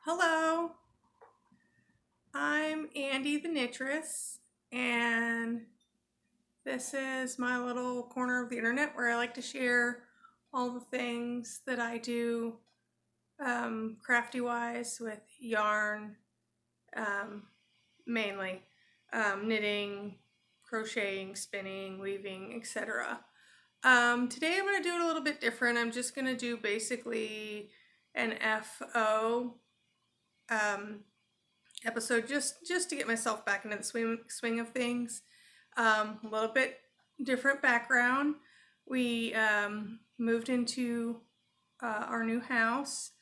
Hello, I'm Andi the Knittress, and this is my little corner of the internet where I like to share all the things that I do crafty wise with yarn, um, mainly knitting, crocheting, spinning, weaving, etc. Today I'm going to do it a little bit different. I'm just going to do basically an FO episode just to get myself back into the swing of things. A little bit different background. We moved into our new house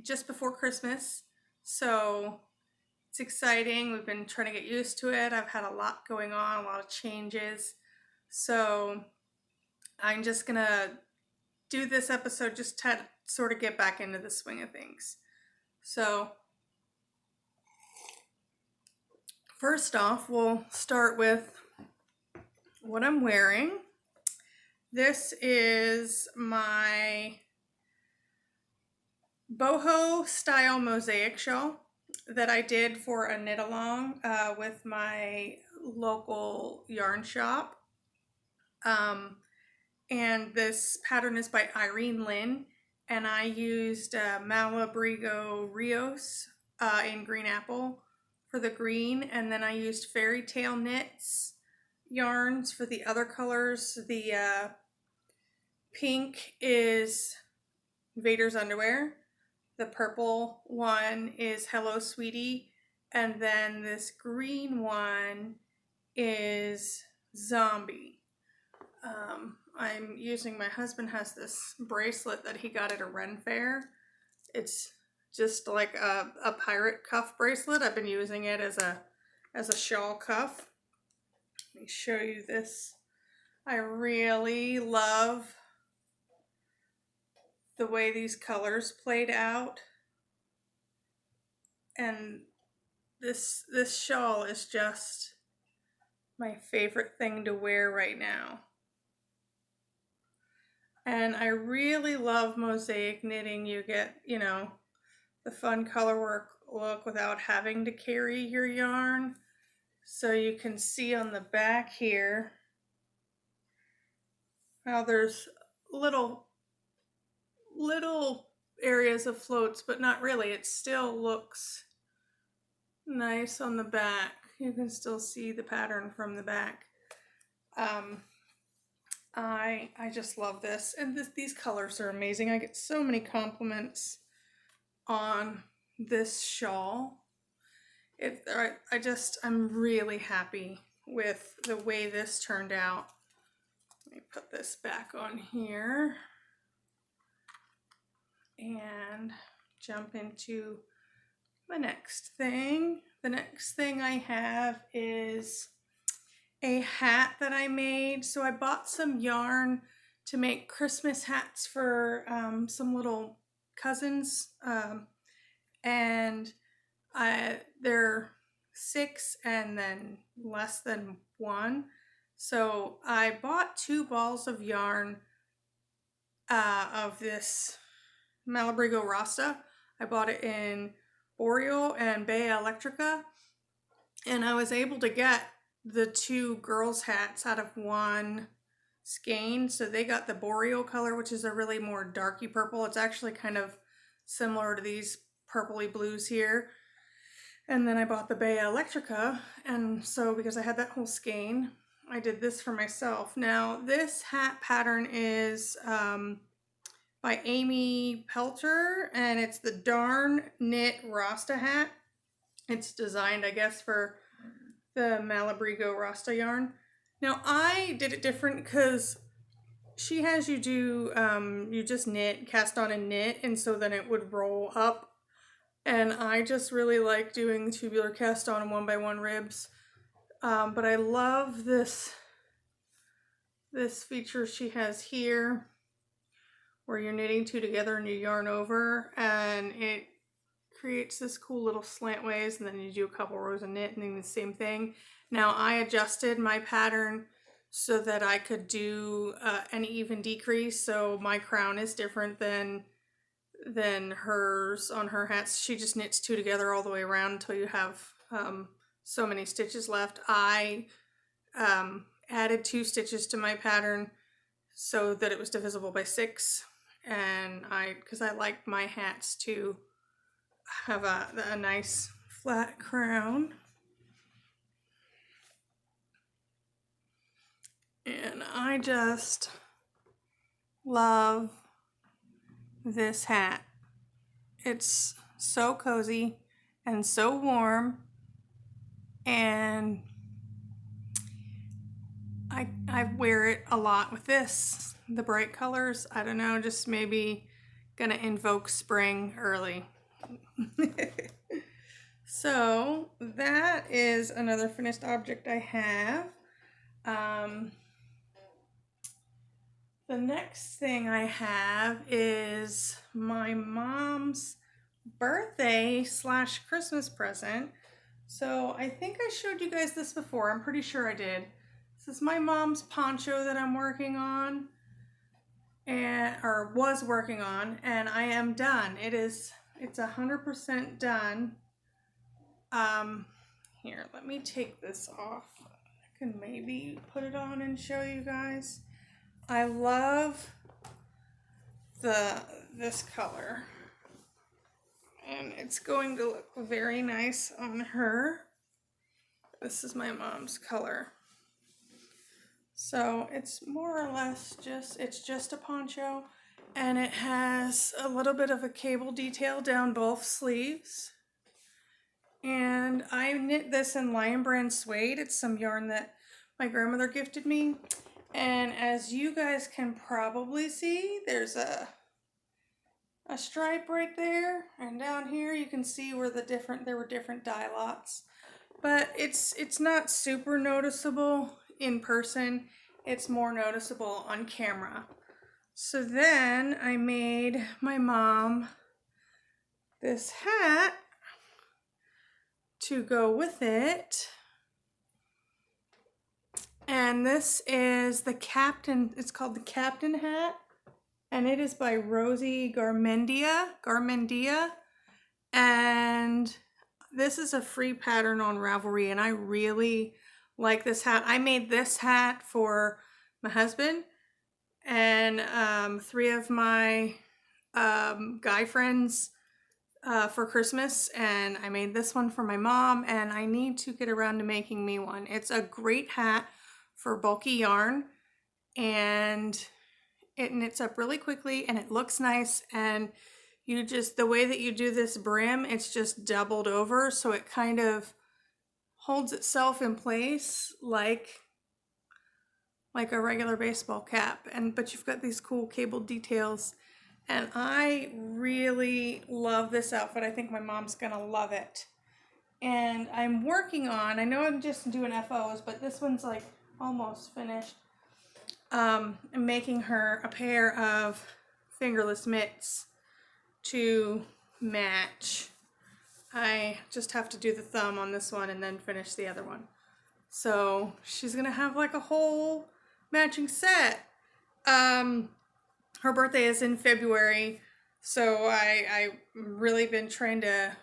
just before Christmas, so it's exciting. We've been trying to get used to it. I've had a lot going on, a lot of changes, so I'm just gonna do this episode just to sort of get back into the swing of things. So first off, we'll start with what I'm wearing. This is my boho style mosaic shawl that I did for a knit along with my local yarn shop. And this pattern is by Irene Lynn, and I used Malabrigo Rios in green apple for the green, and then I used Fairy Tale Knits yarns for the other colors. The pink is Vader's Underwear, the purple one is Hello Sweetie, and then this green one is Zombie. I'm using, my husband has this bracelet that he got at a Ren fair. It's just like a pirate cuff bracelet. I've been using it as a shawl cuff. Let me show you this. I really love the way these colors played out. And this shawl is just my favorite thing to wear right now. And I really love mosaic knitting. You get, the fun color work look without having to carry your yarn. So you can see on the back here how there's little areas of floats, but not really. It still looks nice on the back. You can still see the pattern from the back. I just love this, and these colors are amazing. I get so many compliments on this shawl. I'm really happy with the way this turned out. Let me put this back on here and jump into my next thing. The next thing I have is a hat that I made. So I bought some yarn to make Christmas hats for some little cousins, and they're 6 and then less than 1. So I bought 2 balls of yarn of this Malabrigo Rasta. I bought it in Boreal and Bay Electrica, and I was able to get the 2 girls' hats out of one skein. So they got the Boreal color, which is a really more darky purple. It's actually kind of similar to these purpley blues here. And then I bought the Bay Electrica, and so because I had that whole skein, I did this for myself. Now this hat pattern is by Amy Pelter, and it's the Darn Knit Rasta hat. It's designed, I guess, for the Malabrigo Rasta yarn. Now I did it different because she has you do, you just knit, cast on and knit, and so then it would roll up. And I just really like doing tubular cast on and 1x1 ribs. But I love this feature she has here, where you're knitting 2 together and you yarn over, and it creates this cool little slant ways, and then you do a couple rows of knit and then the same thing. Now I adjusted my pattern so that I could do an even decrease, so my crown is different than than hers on her hats. She just knits two together all the way around until you have so many stitches left. I added 2 stitches to my pattern so that it was divisible by 6, and because I like my hats to have a nice flat crown. And I just love this hat. It's so cozy and so warm, and I wear it a lot with this. The bright colors, I don't know, just maybe gonna invoke spring early. So that is another finished object I have. The next thing I have is my mom's birthday / Christmas present. So I think I showed you guys this before. I'm pretty sure I did. This is my mom's poncho that I'm working on, or was working on, and I am done. It's 100% done. Here, let me take this off. I can maybe put it on and show you guys. I love this color, and it's going to look very nice on her. This is my mom's color. So it's more or less just a poncho, and it has a little bit of a cable detail down both sleeves. And I knit this in Lion Brand suede. It's some yarn that my grandmother gifted me. And as you guys can probably see, there's a stripe right there, and down here you can see where there were different dye lots. But it's not super noticeable in person. It's more noticeable on camera. So then I made my mom this hat to go with it. And this is the Captain, it's called the Captain hat, and it is by Rosie Garmendia, and this is a free pattern on Ravelry, and I really like this hat. I made this hat for my husband and 3 of my guy friends for Christmas, and I made this one for my mom, and I need to get around to making me one. It's a great hat for bulky yarn, and it knits up really quickly, and it looks nice, and the way that you do this brim, it's just doubled over, so it kind of holds itself in place like a regular baseball cap, but you've got these cool cable details, and I really love this outfit. I think my mom's gonna love it. And I'm working on, I know I'm just doing FOs, but this one's like almost finished. I'm making her a pair of fingerless mitts to match. I just have to do the thumb on this one and then finish the other one. So she's gonna have like a whole matching set. Her birthday is in February, so I really been trying to,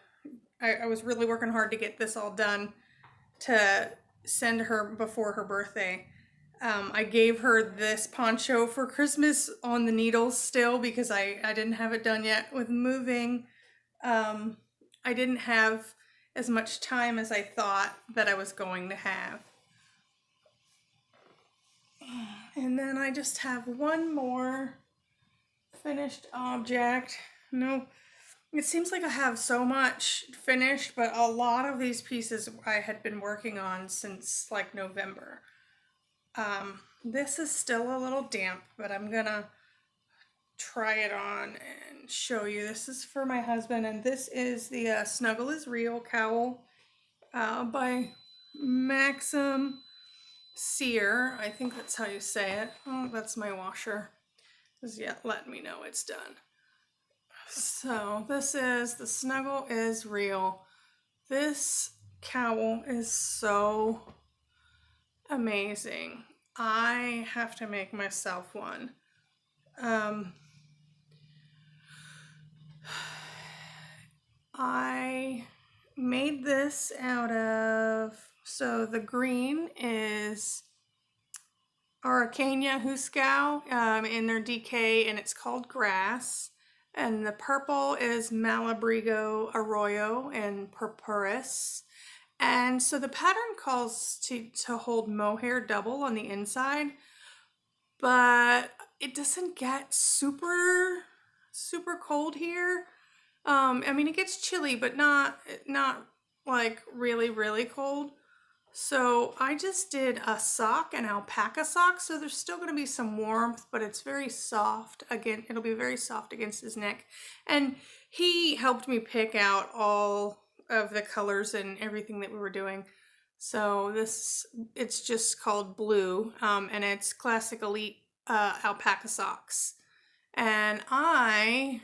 I was really working hard to get this all done to send her before her birthday. I gave her this poncho for Christmas on the needles still because I didn't have it done yet with moving. I didn't have as much time as I thought that I was going to have. And then I just have one more finished object. No, it seems like I have so much finished, but a lot of these pieces I had been working on since like November. This is still a little damp, but I'm gonna try it on and show you. This is for my husband, and this is the Snuggle is Real cowl by Maxim Sear. I think that's how you say it. Oh, that's my washer. Is yet letting me know it's done. So this is the Snuggle is Real. This cowl is so amazing. I have to make myself one. this out of, so the green is Araucania Huscow in their DK, and it's called Grass. And the purple is Malabrigo Arroyo and Purpurus. And so the pattern calls to hold mohair double on the inside, but it doesn't get super cold here. I mean, it gets chilly, but not like really cold. So I just did a sock, an alpaca sock, so there's still going to be some warmth, but it's very soft. Again, it'll be very soft against his neck. And he helped me pick out all of the colors and everything that we were doing. So it's just called Blue, and it's Classic Elite alpaca socks. And I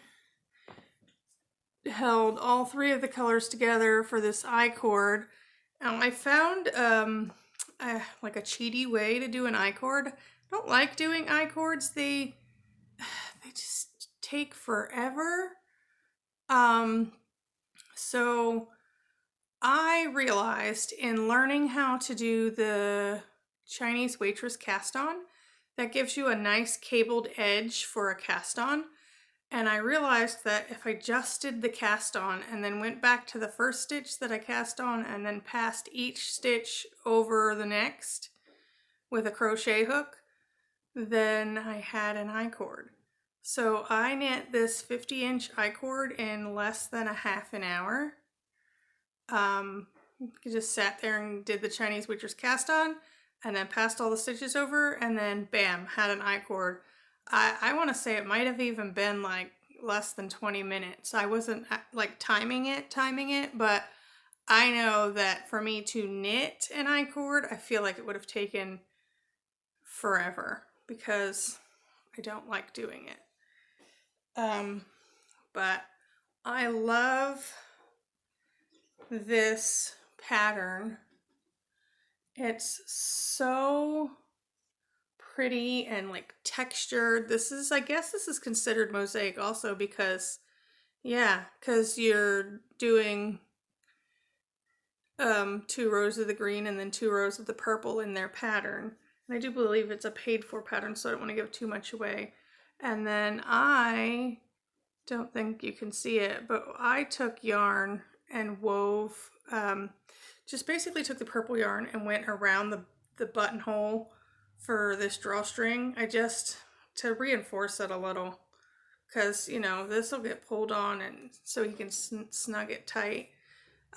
held all three of the colors together for this I-cord. I found like a cheaty way to do an I-cord. I don't like doing I-cords. They just take forever. So I realized in learning how to do the Chinese waitress cast on, that gives you a nice cabled edge for a cast on. And I realized that if I just did the cast on and then went back to the first stitch that I cast on and then passed each stitch over the next with a crochet hook, then I had an I-cord. So I knit this 50-inch I-cord in less than a half an hour. I just sat there and did the Chinese waitress cast on and then passed all the stitches over, and then bam, had an I-cord. I want to say it might have even been like less than 20 minutes. I wasn't like timing it, but I know that for me to knit an I-cord, I feel like it would have taken forever because I don't like doing it. But I love this pattern. It's so pretty and like textured. I guess this is considered mosaic also because you're doing 2 rows of the green and then 2 rows of the purple in their pattern. And I do believe it's a paid for pattern, so I don't want to give too much away. And then I don't think you can see it, but I took yarn and wove, just basically took the purple yarn and went around the buttonhole for this drawstring. To reinforce it a little, because this will get pulled on, and so he can snug it tight.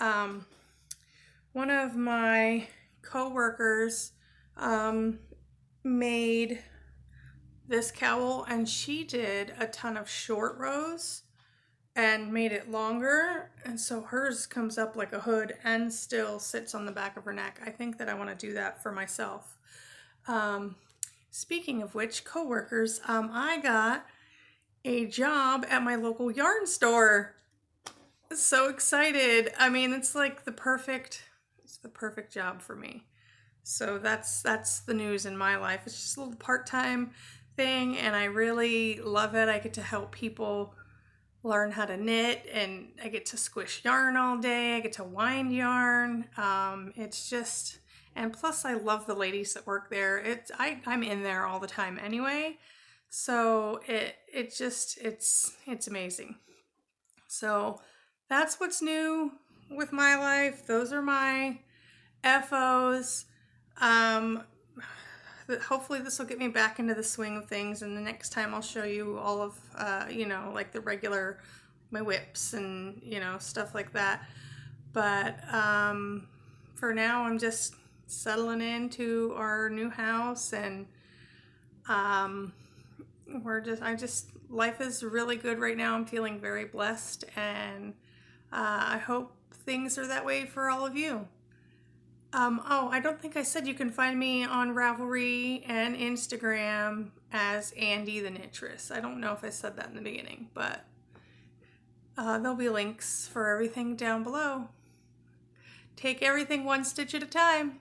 One of my co-workers made this cowl, and she did a ton of short rows and made it longer, and so hers comes up like a hood and still sits on the back of her neck. I think that I want to do that for myself. Speaking of which, co-workers, I got a job at my local yarn store. So excited. I mean, it's like the perfect job for me. So that's the news in my life. It's just a little part-time thing, and I really love it. I get to help people learn how to knit, and I get to squish yarn all day. I get to wind yarn. It's just... And plus I love the ladies that work there. I'm in there all the time anyway. So it's amazing. So that's what's new with my life. Those are my FOs. Hopefully this will get me back into the swing of things, and the next time I'll show you all of, like the regular, my whips and, stuff like that. But for now I'm just settling into our new house, and life is really good right now. I'm feeling very blessed, and I hope things are that way for all of you. I don't think I said you can find me on Ravelry and Instagram as Andi the Knittress. I don't know if I said that in the beginning, but there'll be links for everything down below. Take everything one stitch at a time.